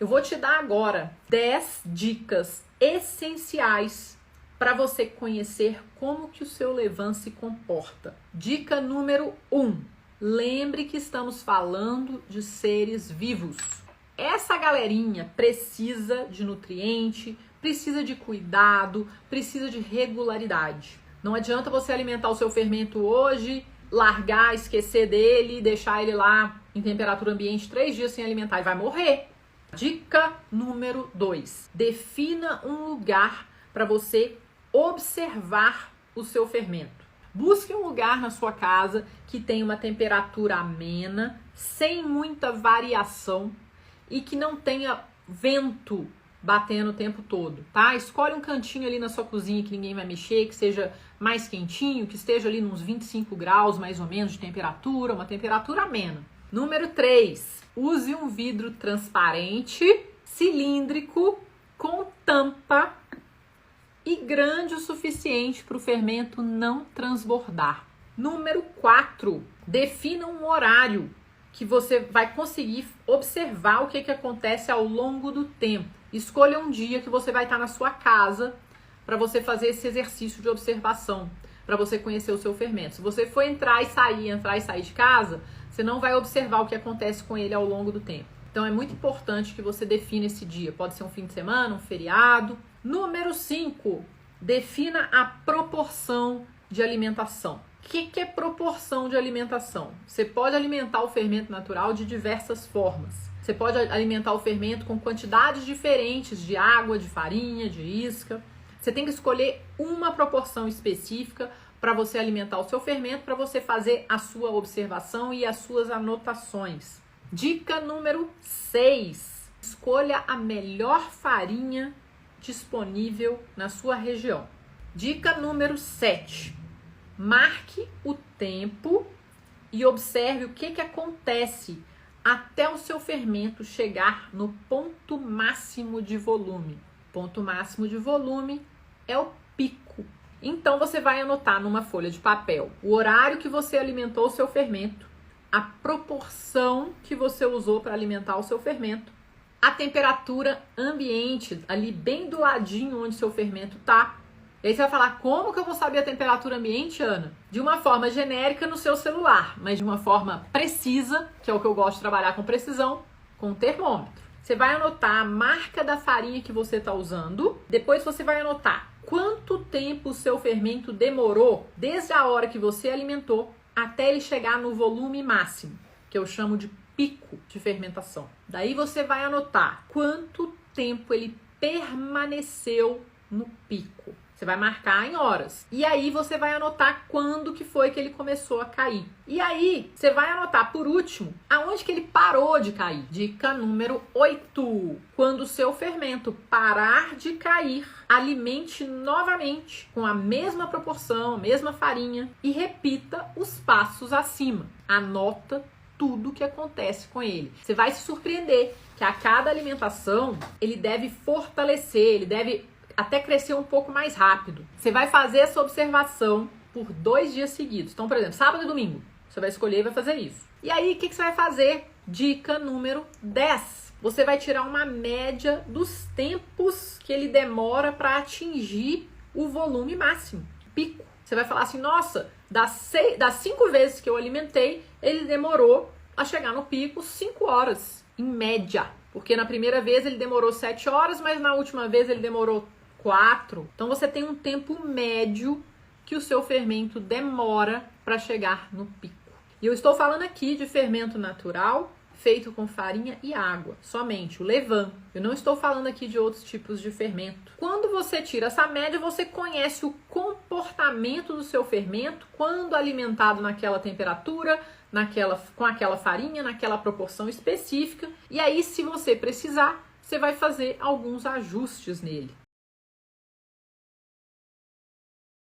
Eu vou te dar agora 10 dicas essenciais para você conhecer como que o seu levain se comporta. Dica número 1. Lembre que estamos falando de seres vivos. Essa galerinha precisa de nutriente, precisa de cuidado, precisa de regularidade. Não adianta você alimentar o seu fermento hoje, largar, esquecer dele, deixar ele lá em temperatura ambiente 3 dias sem alimentar e vai morrer. Dica número 2. Defina um lugar para você observar o seu fermento. Busque um lugar na sua casa que tenha uma temperatura amena, sem muita variação e que não tenha vento batendo o tempo todo, tá? Escolhe um cantinho ali na sua cozinha que ninguém vai mexer, que seja mais quentinho, que esteja ali nos 25 graus mais ou menos de temperatura, uma temperatura amena. Número 3, use um vidro transparente, cilíndrico, com tampa e grande o suficiente para o fermento não transbordar. Número 4, defina um horário que você vai conseguir observar o que acontece ao longo do tempo. Escolha um dia que você vai estar na sua casa para você fazer esse exercício de observação, para você conhecer o seu fermento. Se você for entrar e sair de casa, você não vai observar o que acontece com ele ao longo do tempo. Então é muito importante que você defina esse dia. Pode ser um fim de semana, um feriado. Número 5, defina a proporção de alimentação. O que é proporção de alimentação? Você pode alimentar o fermento natural de diversas formas. Você pode alimentar o fermento com quantidades diferentes de água, de farinha, de isca. Você tem que escolher uma proporção específica para você alimentar o seu fermento, para você fazer a sua observação e as suas anotações. Dica número 6. Escolha a melhor farinha disponível na sua região. Dica número 7. Marque o tempo e observe o que acontece até o seu fermento chegar no ponto máximo de volume. Ponto máximo de volume é o pico. Então você vai anotar numa folha de papel o horário que você alimentou o seu fermento, a proporção que você usou para alimentar o seu fermento, a temperatura ambiente, ali bem do ladinho onde seu fermento está. E aí você vai falar, como que eu vou saber a temperatura ambiente, Ana? De uma forma genérica no seu celular, mas de uma forma precisa, que é o que eu gosto de trabalhar com precisão, com o termômetro. Você vai anotar a marca da farinha que você está usando, depois você vai anotar quanto tempo o seu fermento demorou desde a hora que você alimentou até ele chegar no volume máximo, que eu chamo de pico de fermentação. Daí você vai anotar quanto tempo ele permaneceu no pico. Você vai marcar em horas. E aí você vai anotar quando que foi que ele começou a cair. E aí você vai anotar por último aonde que ele parou de cair. Dica número 8. Quando o seu fermento parar de cair, alimente novamente com a mesma proporção, a mesma farinha e repita os passos acima. Anota tudo o que acontece com ele. Você vai se surpreender que a cada alimentação ele deve fortalecer, ele deve até crescer um pouco mais rápido. Você vai fazer essa observação por 2 dias seguidos. Então, por exemplo, sábado e domingo. Você vai escolher e vai fazer isso. E aí, o que você vai fazer? Dica número 10. Você vai tirar uma média dos tempos que ele demora para atingir o volume máximo, pico. Você vai falar assim, nossa, das 5 vezes que eu alimentei, ele demorou a chegar no pico 5 horas, em média. Porque na primeira vez ele demorou 7 horas, mas na última vez ele demorou 4. Então você tem um tempo médio que o seu fermento demora para chegar no pico. E eu estou falando aqui de fermento natural feito com farinha e água, somente o levain. Eu não estou falando aqui de outros tipos de fermento. Quando você tira essa média, você conhece o comportamento do seu fermento quando alimentado naquela temperatura, com aquela farinha, naquela proporção específica. E aí, se você precisar, você vai fazer alguns ajustes nele.